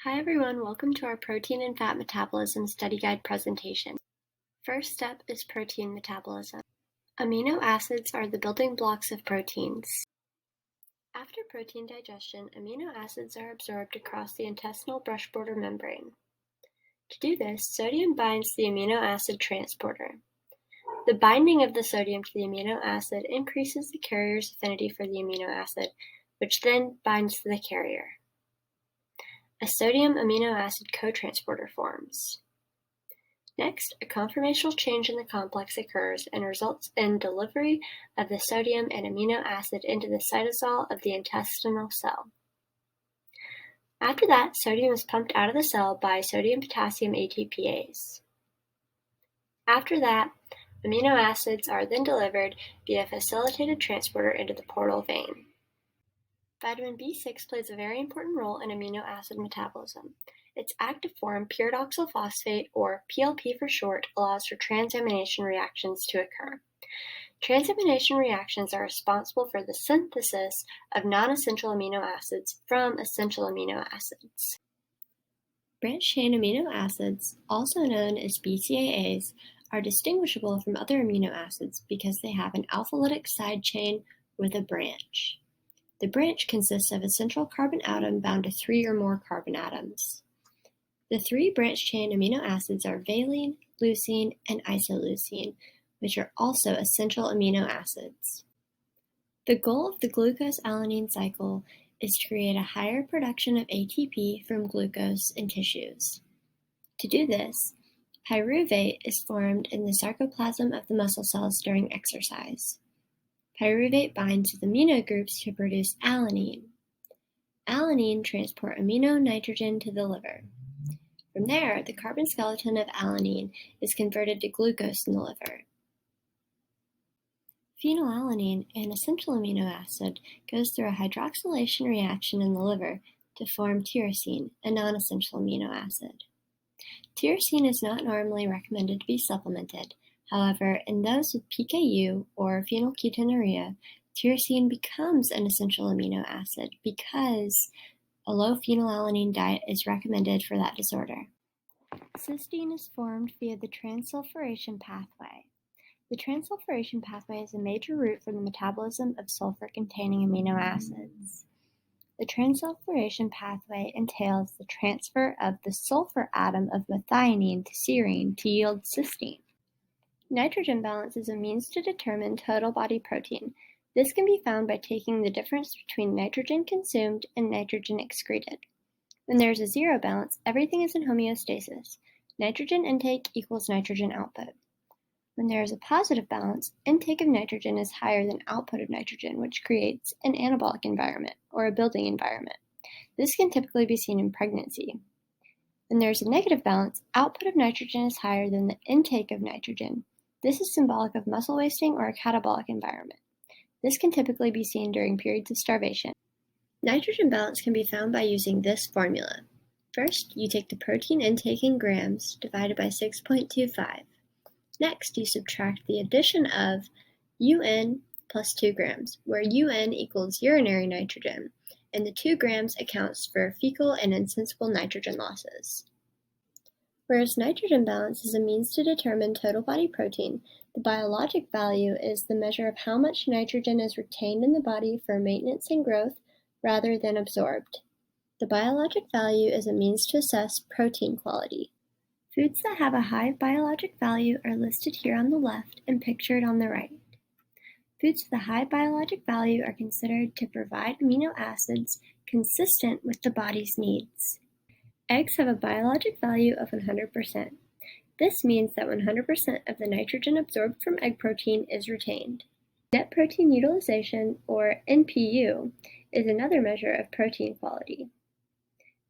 Hi everyone, welcome to our Protein and Fat Metabolism Study Guide presentation. First step is protein metabolism. Amino acids are the building blocks of proteins. After protein digestion, amino acids are absorbed across the intestinal brush border membrane. To do this, sodium binds the amino acid transporter. The binding of the sodium to the amino acid increases the carrier's affinity for the amino acid, which then binds to the carrier. A sodium amino acid cotransporter forms. Next, a conformational change in the complex occurs and results in delivery of the sodium and amino acid into the cytosol of the intestinal cell. After that, sodium is pumped out of the cell by sodium-potassium ATPase. After that, amino acids are then delivered via facilitated transporter into the portal vein. Vitamin B6 plays a very important role in amino acid metabolism. Its active form, pyridoxal phosphate, or PLP for short, allows for transamination reactions to occur. Transamination reactions are responsible for the synthesis of non-essential amino acids from essential amino acids. Branched-chain amino acids, also known as BCAAs, are distinguishable from other amino acids because they have an alphalytic side chain with a branch. The branch consists of a central carbon atom bound to 3 or more carbon atoms. The 3 branch-chain amino acids are valine, leucine, and isoleucine, which are also essential amino acids. The goal of the glucose-alanine cycle is to create a higher production of ATP from glucose in tissues. To do this, pyruvate is formed in the sarcoplasm of the muscle cells during exercise. Pyruvate binds with amino groups to produce alanine. Alanine transports amino nitrogen to the liver. From there, the carbon skeleton of alanine is converted to glucose in the liver. Phenylalanine, an essential amino acid, goes through a hydroxylation reaction in the liver to form tyrosine, a non-essential amino acid. Tyrosine is not normally recommended to be supplemented. However, in those with PKU or phenylketonuria, tyrosine becomes an essential amino acid because a low phenylalanine diet is recommended for that disorder. Cysteine is formed via the transsulfuration pathway. The transsulfuration pathway is a major route for the metabolism of sulfur-containing amino acids. The transsulfuration pathway entails the transfer of the sulfur atom of methionine to serine to yield cysteine. Nitrogen balance is a means to determine total body protein. This can be found by taking the difference between nitrogen consumed and nitrogen excreted. When there is a zero balance, everything is in homeostasis. Nitrogen intake equals nitrogen output. When there is a positive balance, intake of nitrogen is higher than output of nitrogen, which creates an anabolic environment, or a building environment. This can typically be seen in pregnancy. When there is a negative balance, output of nitrogen is higher than the intake of nitrogen. This is symbolic of muscle wasting or a catabolic environment. This can typically be seen during periods of starvation. Nitrogen balance can be found by using this formula. First, you take the protein intake in grams divided by 6.25. Next, you subtract the addition of UN plus 2 grams, where UN equals urinary nitrogen, and the 2 grams accounts for fecal and insensible nitrogen losses. Whereas nitrogen balance is a means to determine total body protein, the biologic value is the measure of how much nitrogen is retained in the body for maintenance and growth rather than absorbed. The biologic value is a means to assess protein quality. Foods that have a high biologic value are listed here on the left and pictured on the right. Foods with a high biologic value are considered to provide amino acids consistent with the body's needs. Eggs have a biologic value of 100%. This means that 100% of the nitrogen absorbed from egg protein is retained. Net protein utilization, or NPU, is another measure of protein quality.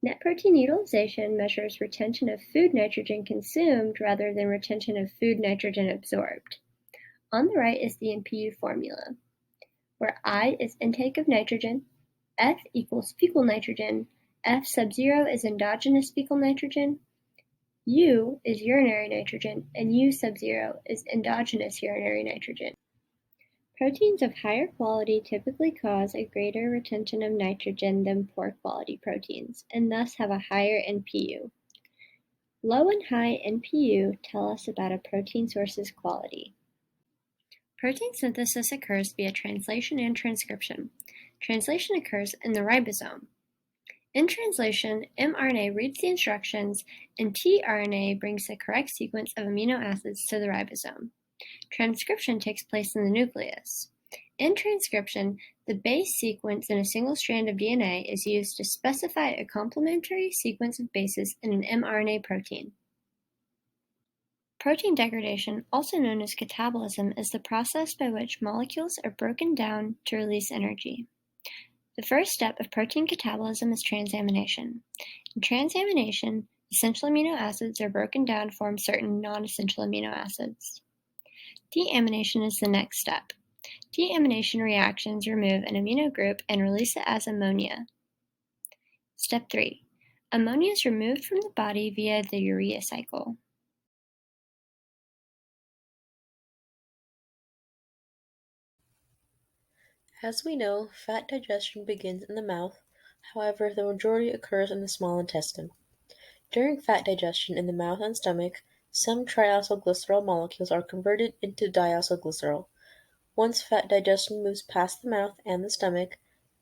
Net protein utilization measures retention of food nitrogen consumed rather than retention of food nitrogen absorbed. On the right is the NPU formula, where I is intake of nitrogen, F equals fecal nitrogen, F sub 0 is endogenous fecal nitrogen, U is urinary nitrogen, and U sub 0 is endogenous urinary nitrogen. Proteins of higher quality typically cause a greater retention of nitrogen than poor quality proteins, and thus have a higher NPU. Low and high NPU tell us about a protein source's quality. Protein synthesis occurs via translation and transcription. Translation occurs in the ribosome. In translation, mRNA reads the instructions, and tRNA brings the correct sequence of amino acids to the ribosome. Transcription takes place in the nucleus. In transcription, the base sequence in a single strand of DNA is used to specify a complementary sequence of bases in an mRNA protein. Protein degradation, also known as catabolism, is the process by which molecules are broken down to release energy. The first step of protein catabolism is transamination. In transamination, essential amino acids are broken down to form certain non-essential amino acids. Deamination is the next step. Deamination reactions remove an amino group and release it as ammonia. Step 3. Ammonia is removed from the body via the urea cycle. As we know, fat digestion begins in the mouth, however, the majority occurs in the small intestine. During fat digestion in the mouth and stomach, some triacylglycerol molecules are converted into diacylglycerol. Once fat digestion moves past the mouth and the stomach,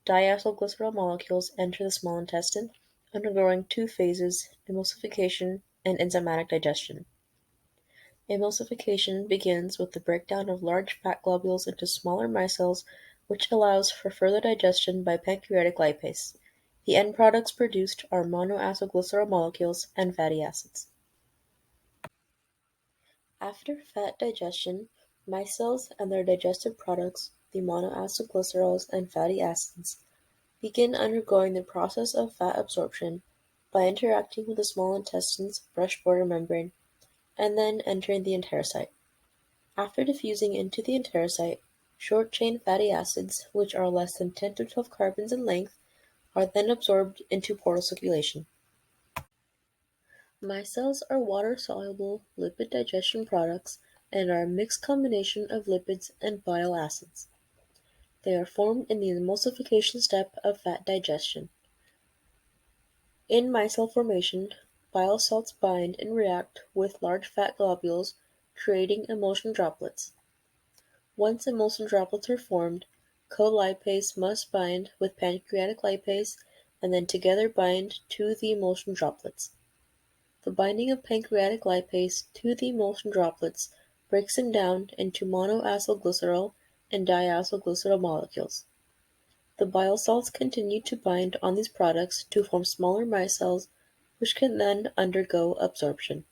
diacylglycerol molecules enter the small intestine, undergoing two phases, emulsification and enzymatic digestion. Emulsification begins with the breakdown of large fat globules into smaller micelles, which allows for further digestion by pancreatic lipase. The end products produced are monoacylglycerol molecules and fatty acids. After fat digestion, micelles and their digestive products, the monoacylglycerols and fatty acids, begin undergoing the process of fat absorption by interacting with the small intestine's brush border membrane and then entering the enterocyte. After diffusing into the enterocyte, short-chain fatty acids, which are less than 10 to 12 carbons in length, are then absorbed into portal circulation. Micelles are water-soluble lipid digestion products and are a mixed combination of lipids and bile acids. They are formed in the emulsification step of fat digestion. In micelle formation, bile salts bind and react with large fat globules, creating emulsion droplets. Once emulsion droplets are formed, colipase must bind with pancreatic lipase and then together bind to the emulsion droplets. The binding of pancreatic lipase to the emulsion droplets breaks them down into monoacylglycerol and diacylglycerol molecules. The bile salts continue to bind on these products to form smaller micelles, which can then undergo absorption.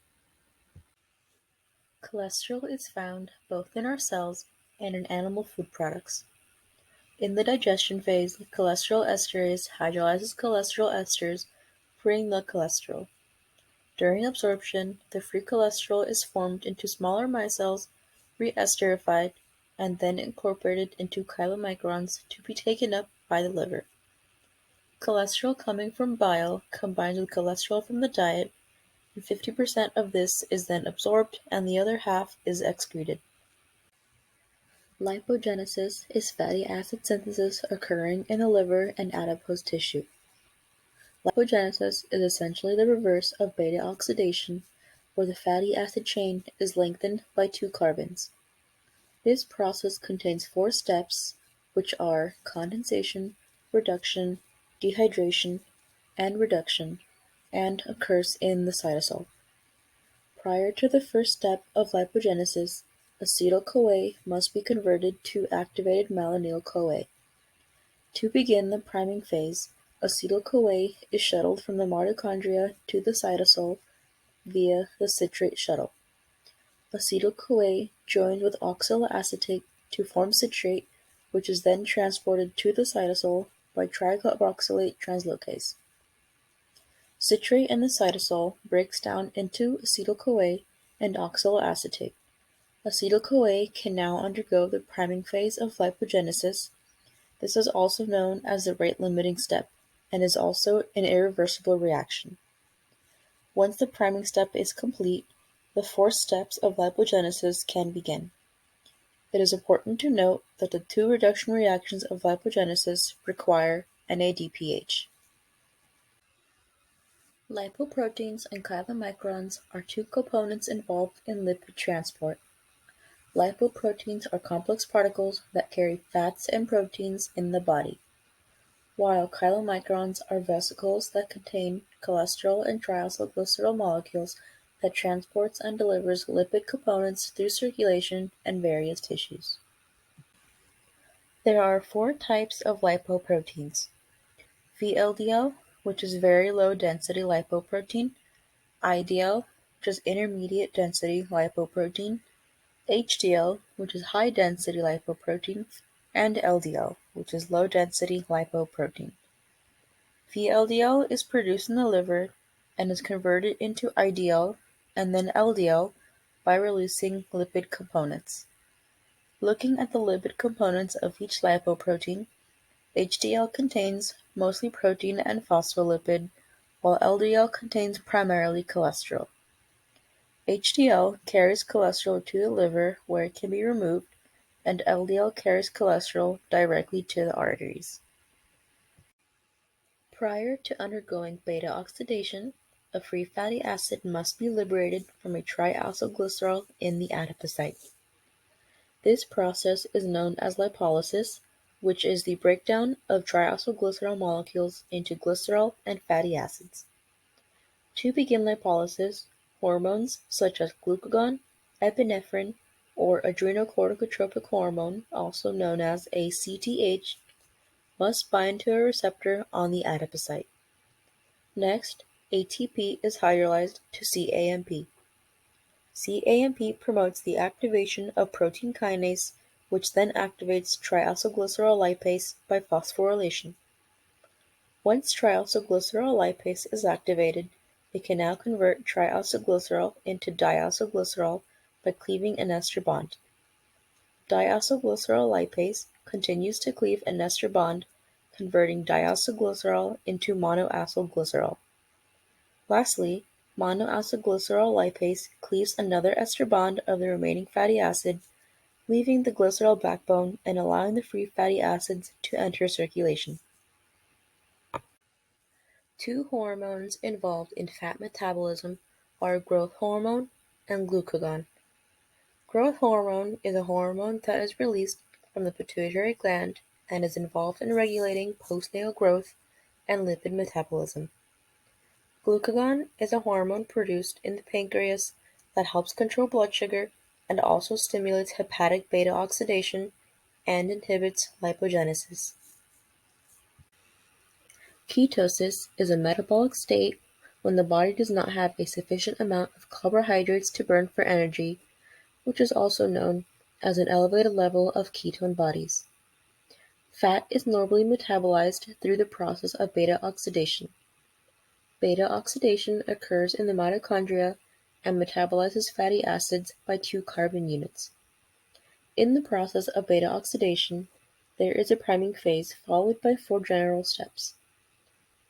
Cholesterol is found both in our cells and in animal food products. In the digestion phase, cholesterol esterase hydrolyzes cholesterol esters, freeing the cholesterol. During absorption, the free cholesterol is formed into smaller micelles, re-esterified, and then incorporated into chylomicrons to be taken up by the liver. Cholesterol coming from bile combines with cholesterol from the diet, and 50% of this is then absorbed and the other half is excreted. Lipogenesis is fatty acid synthesis occurring in the liver and adipose tissue. Lipogenesis is essentially the reverse of beta oxidation, where the fatty acid chain is lengthened by 2 carbons. This process contains 4 steps, which are condensation, reduction, dehydration, and reduction, and occurs in the cytosol. Prior to the first step of lipogenesis, acetyl-CoA must be converted to activated malonyl-CoA. To begin the priming phase, acetyl-CoA is shuttled from the mitochondria to the cytosol via the citrate shuttle. Acetyl-CoA joins with oxaloacetate to form citrate, which is then transported to the cytosol by tricarboxylate translocase. Citrate in the cytosol breaks down into acetyl-CoA and oxaloacetate. Acetyl-CoA can now undergo the priming phase of lipogenesis. This is also known as the rate-limiting step and is also an irreversible reaction. Once the priming step is complete, the 4 steps of lipogenesis can begin. It is important to note that the two reduction reactions of lipogenesis require NADPH. Lipoproteins and chylomicrons are two components involved in lipid transport. Lipoproteins are complex particles that carry fats and proteins in the body, while chylomicrons are vesicles that contain cholesterol and triacylglycerol molecules that transports and delivers lipid components through circulation and various tissues. There are four types of lipoproteins: VLDL, which is very low density lipoprotein; IDL, which is intermediate density lipoprotein; HDL, which is high density lipoprotein; and LDL, which is low density lipoprotein. VLDL is produced in the liver and is converted into IDL and then LDL by releasing lipid components. Looking at the lipid components of each lipoprotein, HDL contains mostly protein and phospholipid, while LDL contains primarily cholesterol. HDL carries cholesterol to the liver where it can be removed, and LDL carries cholesterol directly to the arteries. Prior to undergoing beta oxidation, a free fatty acid must be liberated from a triacylglycerol in the adipocyte. This process is known as lipolysis, which is the breakdown of triacylglycerol molecules into glycerol and fatty acids. To begin lipolysis, hormones such as glucagon, epinephrine, or adrenocorticotropic hormone, also known as ACTH, must bind to a receptor on the adipocyte. Next, ATP is hydrolyzed to cAMP. cAMP promotes the activation of protein kinase, which then activates triacylglycerol lipase by phosphorylation. Once triacylglycerol lipase is activated, it can now convert triacylglycerol into diacylglycerol by cleaving an ester bond. Diacylglycerol lipase continues to cleave an ester bond, converting diacylglycerol into monoacylglycerol. Lastly, monoacylglycerol lipase cleaves another ester bond of the remaining fatty acid, leaving the glycerol backbone and allowing the free fatty acids to enter circulation. Two hormones involved in fat metabolism are growth hormone and glucagon. Growth hormone is a hormone that is released from the pituitary gland and is involved in regulating postnatal growth and lipid metabolism. Glucagon is a hormone produced in the pancreas that helps control blood sugar and also stimulates hepatic beta oxidation and inhibits lipogenesis. Ketosis is a metabolic state when the body does not have a sufficient amount of carbohydrates to burn for energy, which is also known as an elevated level of ketone bodies. Fat is normally metabolized through the process of beta oxidation. Beta oxidation occurs in the mitochondria and metabolizes fatty acids by 2 carbon units. In the process of beta oxidation, there is a priming phase followed by 4 general steps.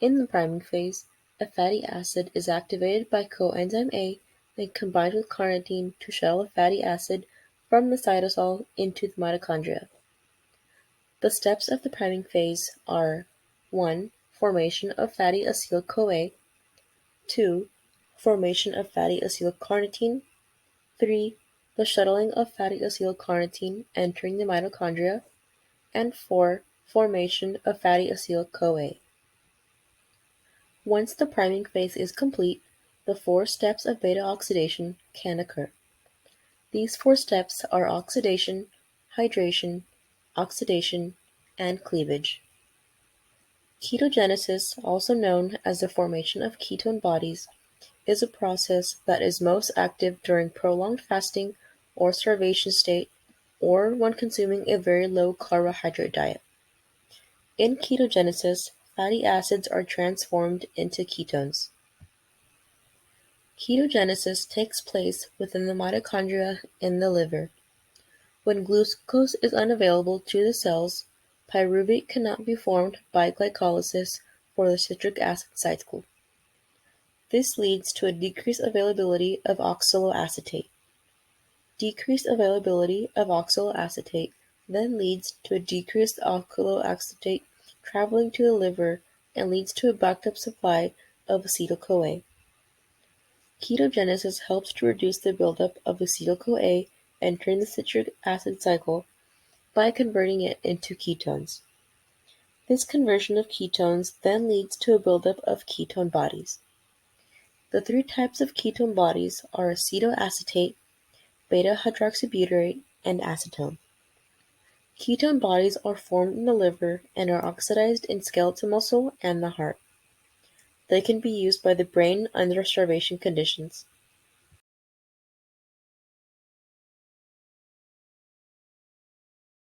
In the priming phase, a fatty acid is activated by coenzyme A and combined with carnitine to shuttle a fatty acid from the cytosol into the mitochondria. The steps of the priming phase are 1. Formation of fatty acyl-CoA, 2. Formation of fatty acylcarnitine, 3. The shuttling of fatty acylcarnitine entering the mitochondria, and 4. Formation of fatty acyl-CoA. Once the priming phase is complete, the 4 steps of beta oxidation can occur. These 4 steps are oxidation, hydration, oxidation, and cleavage. Ketogenesis, also known as the formation of ketone bodies, is a process that is most active during prolonged fasting or starvation state or when consuming a very low carbohydrate diet. In ketogenesis, fatty acids are transformed into ketones. Ketogenesis takes place within the mitochondria in the liver. When glucose is unavailable to the cells, pyruvate cannot be formed by glycolysis for the citric acid cycle. This leads to a decreased availability of oxaloacetate. Decreased availability of oxaloacetate then leads to a decreased oxaloacetate traveling to the liver and leads to a backed-up supply of acetyl-CoA. Ketogenesis helps to reduce the buildup of acetyl-CoA entering the citric acid cycle by converting it into ketones. This conversion of ketones then leads to a buildup of ketone bodies. The three types of ketone bodies are acetoacetate, beta-hydroxybutyrate, and acetone. Ketone bodies are formed in the liver and are oxidized in skeletal muscle and the heart. They can be used by the brain under starvation conditions.